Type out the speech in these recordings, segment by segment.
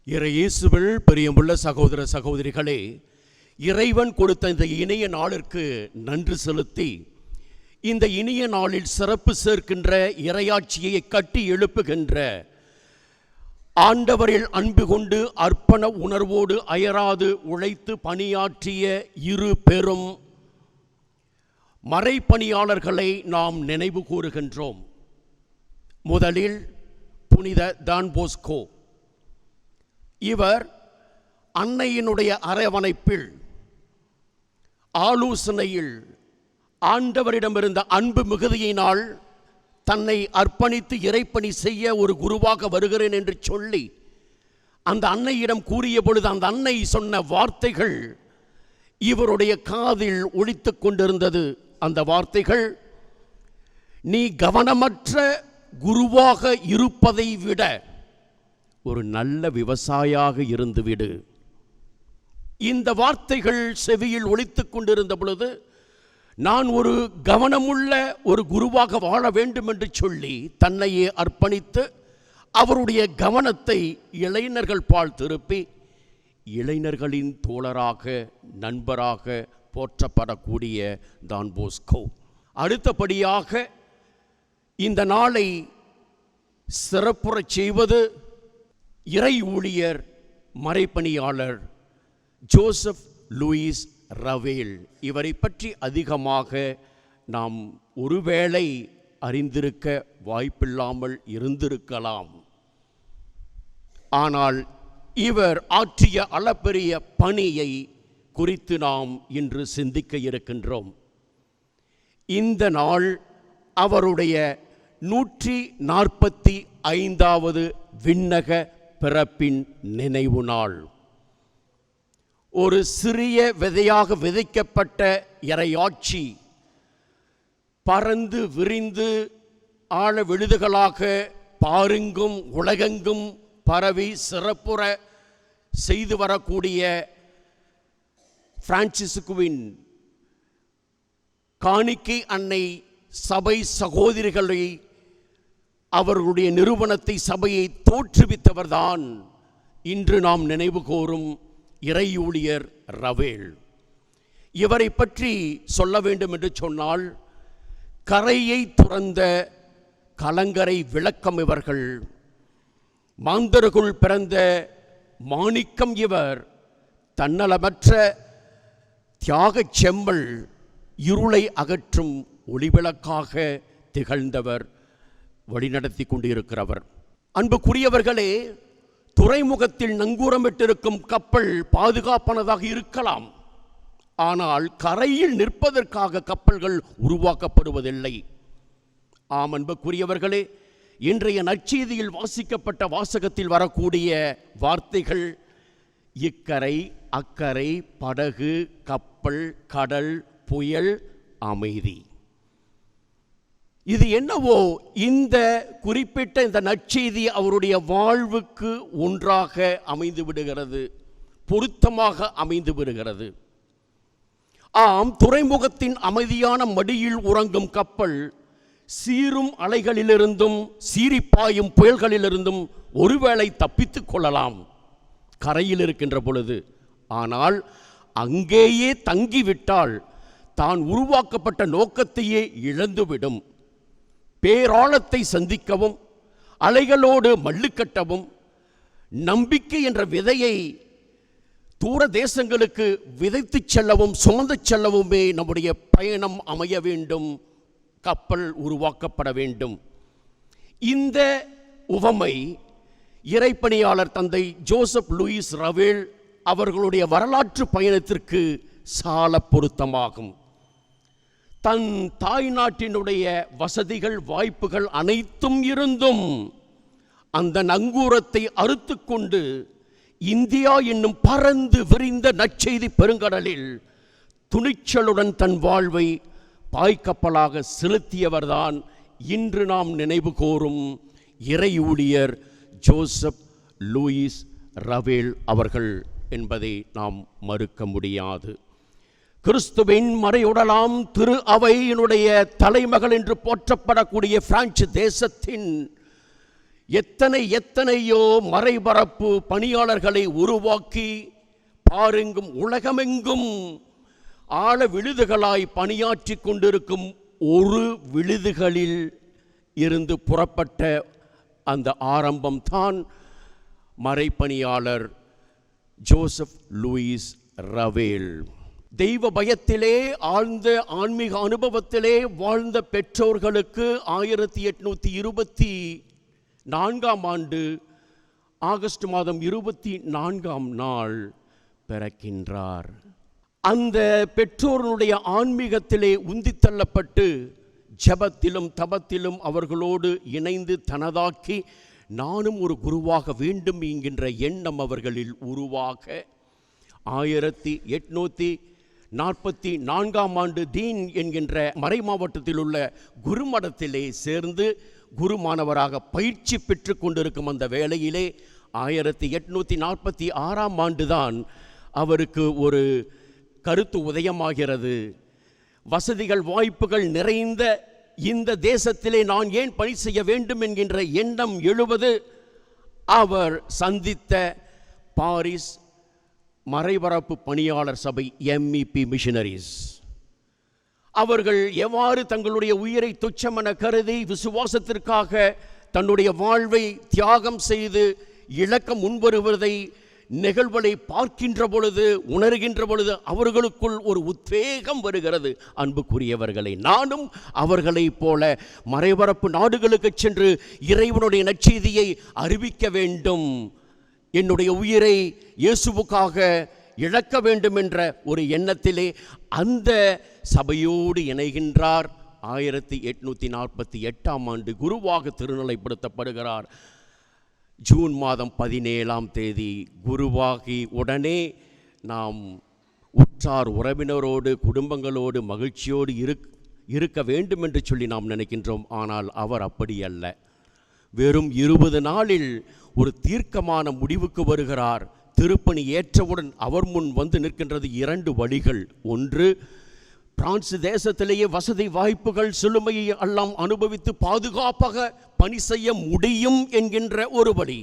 இயேசுவில் பிரியமுள்ள சகோதர சகோதரிகளே, இறைவன் கொடுத்த இந்த இனிய நாளிற்கு நன்றி செலுத்தி இந்த இனிய நாளில் சிறப்பு சேர்க்கின்ற இறையாட்சியை கட்டி எழுப்புகின்ற ஆண்டவரில் அன்பு கொண்டு அர்ப்பண உணர்வோடு அயராது உழைத்து பணியாற்றிய இரு பெரும் மறைப்பணியாளர்களை நாம் நினைவு கூறுகின்றோம். முதலில் புனித டான் போஸ்கோ. இவர் அன்னையினுடைய அரவணைப்பில், ஆலோசனையில், ஆண்டவரிடமிருந்த அன்பு மிகுதியினால் தன்னை அர்ப்பணித்து இறைப்பணி செய்ய ஒரு குருவாக வருகிறேன் என்று சொல்லி அந்த அன்னையிடம் கூறிய பொழுது அந்த அன்னை சொன்ன வார்த்தைகள் இவருடைய காதில் ஒலித்து கொண்டிருந்தது. அந்த வார்த்தைகள், நீ கவனமற்ற குருவாக இருப்பதை விட ஒரு நல்ல விவசாயியாக இருந்துவிடு. இந்த வார்த்தைகள் செவியில் ஒலித்து கொண்டிருந்த பொழுது நான் ஒரு கவனமுள்ள ஒரு குருவாக வாழ வேண்டும் என்று சொல்லி தன்னையே அர்ப்பணித்து அவருடைய கவனத்தை இளைஞர்கள் பால் திருப்பி இளைஞர்களின் தோழராக, நண்பராக போற்றப்படக்கூடிய டான் போஸ்கோ. அடுத்தபடியாக இந்த நாளை சிறப்புறச் செய்வது இறை ஊழியர் மறைப்பணியாளர் ஜோசப் லூயிஸ் ரவேல். இவரை பற்றி அதிகமாக நாம் ஒருவேளை அறிந்திருக்க வாய்ப்பில்லாமல் இருந்திருக்கலாம். ஆனால் இவர் ஆற்றிய அளப்பெரிய பணியை குறித்து நாம் இன்று சிந்திக்க இருக்கின்றோம். இந்த நாள் அவருடைய 145வது விண்ணக பிறப்பின் நினைவு நாள். ஒரு சிறிய விதையாக விதைக்கப்பட்ட இறையாட்சி பறந்து விரிந்து ஆழ விழுதுகளாக பாருங்கும் உலகெங்கும் பரவி சிறப்புற செய்து வரக்கூடிய பிரான்சிஸ்குவின் காணிக்கை அன்னை சபை சகோதரிகளை, அவர்களுடைய நிறுவனத்தை, சபையை தோற்றுவித்தவர்தான் இன்று நாம் நினைவு கூறும் இறையூழியர் ரவேல். இவரை பற்றி சொல்ல வேண்டும் என்று சொன்னால், கரையை துறந்த கலங்கரை விளக்கம் இவர்கள். மாந்தருக்குள் பிறந்த மாணிக்கம் இவர். தன்னலமற்ற தியாகச் செம்மல், இருளை அகற்றும் ஒளிவிளக்காக திகழ்ந்தவர், வழிநடத்தி கொண்டிருக்கிறவர். அன்புக்குரியவர்களே, துறைமுகத்தில் நங்கூரமிட்டிருக்கும் கப்பல் பாதுகாப்பானதாக இருக்கலாம். ஆனால் கரையில் நிற்பதற்காக கப்பல்கள் உருவாக்கப்படுவதில்லை. ஆம் அன்புக்குரியவர்களே, இன்றைய நற்செய்தியில் வாசிக்கப்பட்ட வாசகத்தில் வரக்கூடிய வார்த்தைகள் இக்கரை அக்கரை, படகு, கப்பல், கடல், புயல், அமைதி. இது என்னவோ இந்த குறிப்பிட்ட இந்த நற்செய்தி அவருடைய வாழ்வுக்கு ஒன்றாக அமைந்து விடுகிறது, பொருத்தமாக அமைந்து விடுகிறது. ஆம், துறைமுகத்தின் அமைதியான மடியில் உறங்கும் கப்பல் சீரும் அலைகளிலிருந்தும் சீரிப்பாயும் புயல்களிலிருந்தும் ஒருவேளை தப்பித்துக் கொள்ளலாம் கரையில் இருக்கின்ற பொழுது. ஆனால் அங்கேயே தங்கிவிட்டால் தான் உருவாக்கப்பட்ட நோக்கத்தையே இழந்துவிடும். பேராழத்தை சந்திக்கவும், அலைகளோடு மல்லுக்கட்டவும், நம்பிக்கை என்ற விதையை தூர தேசங்களுக்கு விதைத்து செல்லவும் சுமந்து செல்லவுமே நம்முடைய பயணம் அமைய வேண்டும். கப்பல் உருவாக்கப்பட வேண்டும். இந்த உவமை இறைப்பணியாளர் தந்தை ஜோசப் லூயிஸ் ரவேல் அவர்களுடைய வரலாற்று பயணத்திற்கு சால பொருத்தமாகும். தன் தாய் நாட்டினுடைய வசதிகள், வாய்ப்புகள் அனைத்தும் இருந்தும் அந்த நங்கூரத்தை அறுத்து கொண்டு இந்தியா என்னும் பறந்து விரிந்த நற்செய்தி பெருங்கடலில் துணிச்சலுடன் தன் வாழ்வை பாய்க்கப்பலாக செலுத்தியவர்தான் இன்று நாம் நினைவு கூறும் இறையூழியர் ஜோசப் லூயிஸ் ரவேல் அவர்கள் என்பதை நாம் மறுக்க முடியாது. கிறிஸ்துவின் மறையுடலாம் திரு அவையினுடைய தலைமகள் என்று போற்றப்படக்கூடிய பிரான்ஸ் தேசத்தின் எத்தனையோ மறைபரப்பு பணியாளர்களை உருவாக்கி பாருங்கும் உலகமெங்கும் ஆழ விழுதுகளாய் பணியாற்றி கொண்டிருக்கும் ஒரு விழுதுகளில் இருந்து புறப்பட்ட அந்த ஆரம்பம்தான் மறைப்பணியாளர் ஜோசப் லூயிஸ் ரவேல். தெய்வ பயத்திலே ஆழ்ந்த ஆன்மீக அனுபவத்திலே வாழ்ந்த பெற்றோர்களுக்கு 1824 ஆகஸ்ட் மாதம் 24 பிறக்கின்றார். அந்த பெற்றோருடைய ஆன்மீகத்திலே உந்தித்தள்ளப்பட்டு ஜெபத்திலும் தபத்திலும் அவர்களோடு இணைந்து தனதாக்கி நானும் ஒரு குருவாக வேண்டும் என்கின்ற எண்ணம் அவர்களில் உருவாக 1844 டீன் என்கின்ற மறை மாவட்டத்தில் உள்ள குருமடத்திலே சேர்ந்து குருமானவராக பயிற்சி பெற்று கொண்டிருக்கும் அந்த வேளையிலே 1846 தான் அவருக்கு ஒரு கருத்து உதயமாகிறது. வசதிகள் வாய்ப்புகள் நிறைந்த இந்த தேசத்திலே நான் ஏன் பணி செய்ய வேண்டும் என்கின்ற எண்ணம் எழுவது அவர் சந்தித்த பாரிஸ் மறைபரப்பு பணியாளர் சபை MEP மிஷனரிஸ். அவர்கள் எவ்வாறு தங்களுடைய உயிரை துச்சமென கருதி விசுவாசத்திற்காக தன்னுடைய வாழ்வை தியாகம் செய்து இழக்க முன்வருவதை நிகழ்வுகளை பார்க்கின்ற பொழுது உணர்கின்ற பொழுது அவர்களுக்குள் ஒரு உத்வேகம் வருகிறது. அன்புக்குரியவர்களை, நானும் அவர்களைப் போல மறைபரப்பு நாடுகளுக்கு சென்று இறைவனுடைய நற்செய்தியை அறிவிக்க வேண்டும், என்னுடைய உயிரை இயேசுவுக்காக இழக்க வேண்டும் என்ற ஒரு எண்ணத்திலே அந்த சபையோடு இணைகின்றார். 1848 குருவாக திருநிலைப்படுத்தப்படுகிறார். ஜூன் மாதம் 17 குருவாகி உடனே நாம் உற்றார் உறவினரோடு குடும்பங்களோடு மகிழ்ச்சியோடு இருக்க வேண்டும் என்று சொல்லி நாம் நினைக்கின்றோம். ஆனால் அவர் அப்படி அல்ல. வெறும் 20 நாளில் ஒரு தீர்க்கமான முடிவுக்கு வருகிறார். திருப்பணி ஏற்றவுடன் அவர் முன் வந்து நிற்கின்றது 2 வழிகள். ஒன்று, பிரான்ஸ் தேசத்திலேயே வசதி வாய்ப்புகள் சிலுமையை எல்லாம் அனுபவித்து பாதுகாப்பாக பணி செய்ய முடியும் என்கின்ற ஒரு வழி.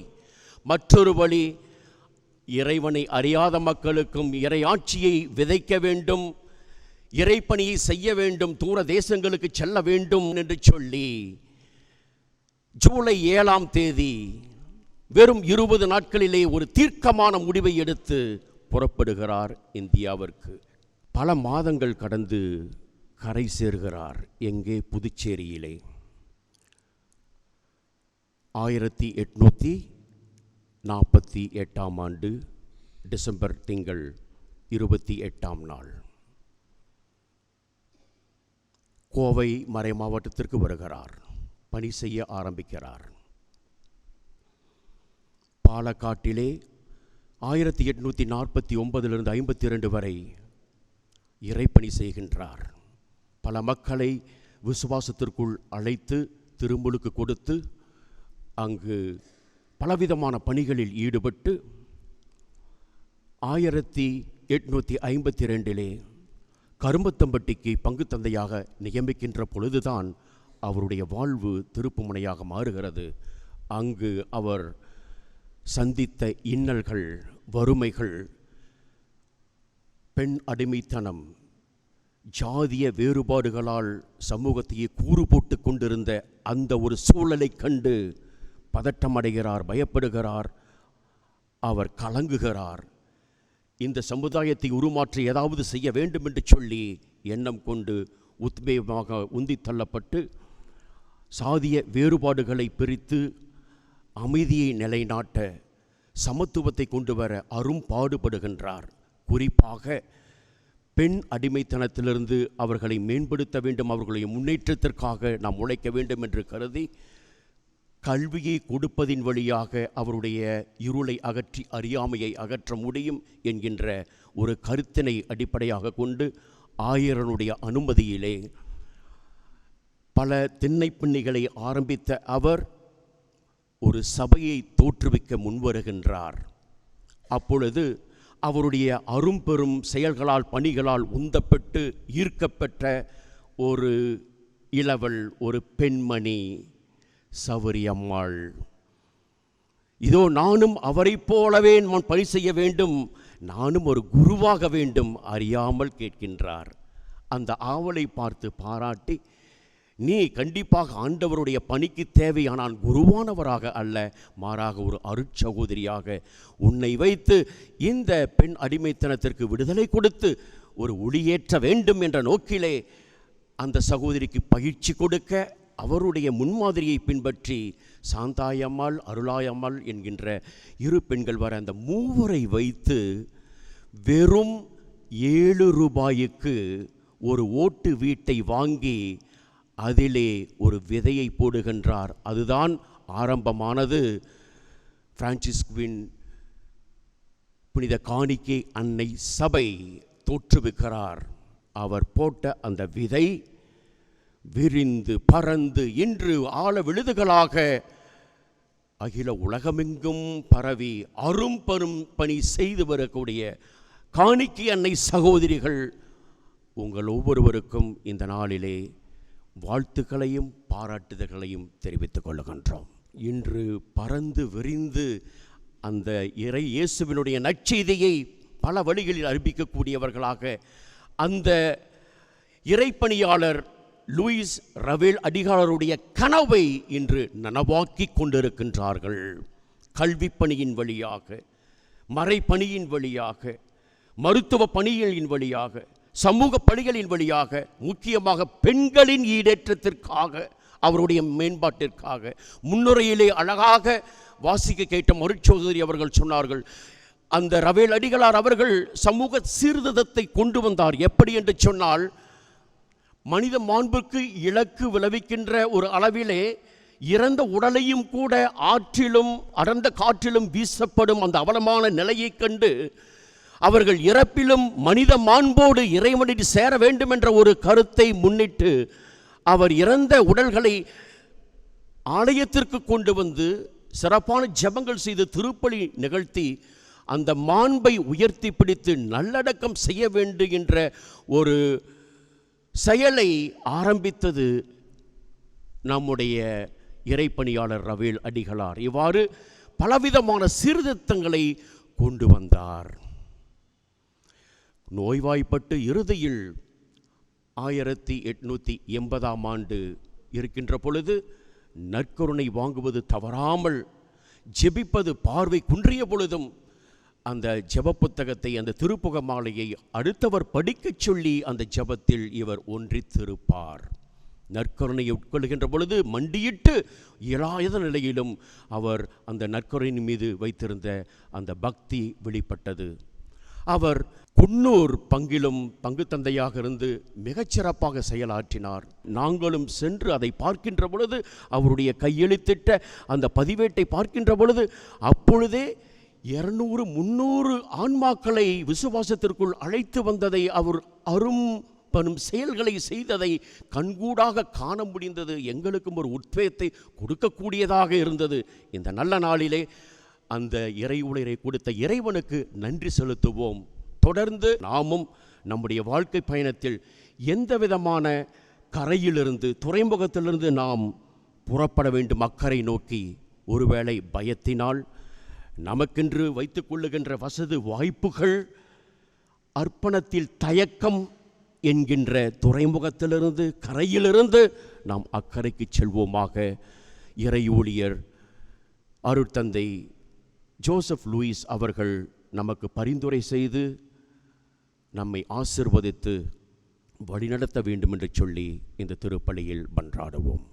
மற்றொரு வழி, இறைவனை அறியாத மக்களுக்கும் இறையாட்சியை விதைக்க வேண்டும், இறைப்பணியை செய்ய வேண்டும், தூர தேசங்களுக்கு செல்ல வேண்டும் என்று சொல்லி ஜூலை 7 வெறும் 20 நாட்களிலே ஒரு தீர்க்கமான முடிவை எடுத்து புறப்படுகிறார் இந்தியாவிற்கு. பல மாதங்கள் கடந்து கரை சேர்கிறார். எங்கே? புதுச்சேரியிலே. 1848 டிசம்பர் திங்கள் 28 கோவை மறை மாவட்டத்திற்கு வருகிறார். பணி செய்ய ஆரம்பிக்கிறார். பாலக்காட்டிலே 1849 52 வரை இறைப்பணி செய்கின்றார். பல மக்களை விசுவாசத்திற்குள் அழைத்து திருமுழுக்கு கொடுத்து அங்கு பலவிதமான பணிகளில் ஈடுபட்டு 1852 கரும்பத்தம்பட்டிக்கு பங்கு தந்தையாக நியமிக்கின்ற பொழுதுதான் அவருடைய வாழ்வு திருப்புமுனையாக மாறுகிறது. அங்கு அவர் சந்தித்த இன்னல்கள், வறுமைகள், பெண் அடிமைத்தனம், ஜாதிய வேறுபாடுகளால் சமூகத்தையே கூறு போட்டு கொண்டிருந்த அந்த ஒரு சூழலை கண்டு பதட்டமடைகிறார், பயப்படுகிறார், அவர் கலங்குகிறார். இந்த சமுதாயத்தை உருமாற்றி ஏதாவது செய்ய வேண்டும் என்று சொல்லி எண்ணம் கொண்டு உத்வேகமாக உந்தி தள்ளப்பட்டு சாதிய வேறுபாடுகளை பிரித்து அமைதியை நிலைநாட்ட, சமத்துவத்தை கொண்டு வர அரும்பாடுபடுகின்றார். குறிப்பாக பெண் அடிமைத்தனத்திலிருந்து அவர்களை மேம்படுத்த வேண்டும், அவர்களுடைய முன்னேற்றத்திற்காக நாம் உழைக்க வேண்டும் என்று கருதி கல்வியை கொடுப்பதின் வழியாக அவருடைய இருளை அகற்றி அறியாமையை அகற்ற முடியும் என்கின்ற ஒரு கருத்தினை அடிப்படையாக கொண்டு ஆயரனுடைய அனுமதியிலே பல திண்ணைப்பிண்ணிகளை ஆரம்பித்த அவர் ஒரு சபையை தோற்றுவிக்க முன்வருகின்றார். அப்பொழுது அவருடைய அரும்பெரும் செயல்களால் பணிகளால் உந்தப்பட்டு ஈர்க்கப்பட்ட ஒரு இளவல், ஒரு பெண்மணி சௌரியம்மாள். இதோ நானும் அவரைப் போலவே நான் பணி செய்ய வேண்டும், நானும் ஒரு குருவாக வேண்டும், அறியாமல் கேட்கின்றார். அந்த ஆவலை பார்த்து பாராட்டி, நீ கண்டிப்பாக ஆண்டவருடைய பணிக்கு தேவையானான் குருவானவராக அல்ல, மாறாக ஒரு அருட்சகோதரியாக உன்னை வைத்து இந்த பெண் அடிமைத்தனத்திற்கு விடுதலை கொடுத்து ஒரு ஒளியேற்ற வேண்டும் என்ற நோக்கிலே அந்த சகோதரிக்கு பயிற்சி கொடுக்க அவருடைய முன்மாதிரியை பின்பற்றி சாந்தாயம்மாள், அருளாயம்மாள் என்கின்ற இரு பெண்கள் வர அந்த மூவரை வைத்து வெறும் 7 ரூபாய்க்கு ஒரு ஓட்டு வீட்டை வாங்கி அதிலே ஒரு விதையை போடுகின்றார். அதுதான் ஆரம்பமானது. பிரான்சிஸ்குவின் புனித காணிக்கை அன்னை சபை தோற்றுவிக்கிறார். அவர் போட்ட அந்த விதை விரிந்து பறந்து இன்று ஆழ விழுதுகளாக அகில உலகமெங்கும் பரவி அரும்பெரும் பணி செய்து வரக்கூடிய காணிக்கை அன்னை சகோதரிகள் உங்கள் ஒவ்வொருவருக்கும் இந்த நாளிலே வாழ்த்துக்களையும் பாராட்டுதல்களையும் தெரிவித்துக் கொள்ளுகின்றோம். இன்று பறந்து விரிந்து அந்த இறை இயேசுவினுடைய நற்செய்தியை பல வழிகளில் அறிவிக்கக்கூடியவர்களாக அந்த இறைப்பணியாளர் லூயிஸ் ரவேல் அடிகளாருடைய கனவை இன்று நனவாக்கி கொண்டிருக்கின்றார்கள். கல்வி பணியின் வழியாக, மறைப்பணியின் வழியாக, மருத்துவ பணிகளின் வழியாக, சமூக பணிகளின் வழியாக, முக்கியமாக பெண்களின் ஈடேற்றத்திற்காக, அவருடைய மேம்பாட்டிற்காக முன்னுரையிலே அழகாக வாசிக்க கேட்ட மருட்சோதரி அவர்கள் சொன்னார்கள். அந்த ரவேல் அடிகளார் அவர்கள் சமூக சீர்திருத்தத்தை கொண்டு வந்தார். எப்படி என்று சொன்னால், மனித மாண்புக்கு இலக்கு விளைவிக்கின்ற ஒரு அளவிலே இறந்த உடலையும் கூட ஆற்றிலும் அடர்ந்த காற்றிலும் வீசப்படும் அந்த அவலமான நிலையை கண்டு அவர்கள் இறப்பிலும் மனித மாண்போடு இறைவனில் சேர வேண்டும் என்ற ஒரு கருத்தை முன்னிட்டு அவர் இறந்த உடல்களை ஆலயத்திற்கு கொண்டு வந்து சிறப்பான ஜெபங்கள் செய்து திருப்பலி நிகழ்த்தி அந்த மாண்பை உயர்த்தி பிடித்து நல்லடக்கம் செய்ய வேண்டும் என்ற ஒரு செயலை ஆரம்பித்தது நம்முடைய இறைப்பணியாளர் ரவேல் அடிகளார். இவ்வாறு பலவிதமான சீர்திருத்தங்களை கொண்டு வந்தார். நோய்வாய்ப்பட்டு இறுதியில் 1880ஆம் ஆண்டு இருக்கின்ற பொழுது நற்கருணை வாங்குவது தவறாமல் ஜெபிப்பது பார்வை குன்றிய பொழுதும் அந்த ஜெப புத்தகத்தை, அந்த திருப்புக மாலையை அடுத்தவர் படிக்கச் சொல்லி அந்த ஜெபத்தில் இவர் ஒன்றித்திருப்பார். நற்கருணையை உட்கொள்கின்ற பொழுது மண்டியிட்டு இயலாத நிலையிலும் அவர் அந்த நற்கருணையின் மீது வைத்திருந்த அந்த பக்தி வெளிப்பட்டது. அவர் குன்னூர் பங்கிலும் பங்கு தந்தையாக இருந்து மிகச்சிறப்பாக செயலாற்றினார். நாங்களும் சென்று அதை பார்க்கின்ற பொழுது, அவருடைய கையெழுத்திட்ட அந்த பதிவேட்டை பார்க்கின்ற பொழுது, அப்பொழுதே 200-300 ஆன்மாக்களை விசுவாசத்திற்குள் அழைத்து வந்ததை, அவர் அரும்பெரும் செயல்களை செய்ததை கண்கூடாக காண முடிந்தது. எங்களுக்கும் ஒரு உத்வேகத்தை கொடுக்கக்கூடியதாக இருந்தது. இந்த நல்ல நாளிலே அந்த இறை ஊழியரை கொடுத்த இறைவனுக்கு நன்றி செலுத்துவோம். தொடர்ந்து நாமும் நம்முடைய வாழ்க்கை பயணத்தில் எந்த விதமான கரையிலிருந்து, துறைமுகத்திலிருந்து நாம் புறப்பட வேண்டும் அக்கறை நோக்கி, ஒருவேளை பயத்தினால், நமக்கென்று வைத்துக் கொள்ளுகின்ற வசதி வாய்ப்புகள், அர்ப்பணத்தில் தயக்கம் என்கின்ற துறைமுகத்திலிருந்து, கரையிலிருந்து நாம் அக்கறைக்கு செல்வோமாக. இறை ஊழியர் அருட்தந்தை ஜோசப் லூயிஸ் அவர்கள் நமக்கு பரிந்துரை செய்து நம்மை ஆசீர்வதித்து வழிநடத்த வேண்டும் என்று சொல்லி இந்த திருப்பலியில் மன்றாடுவோம்.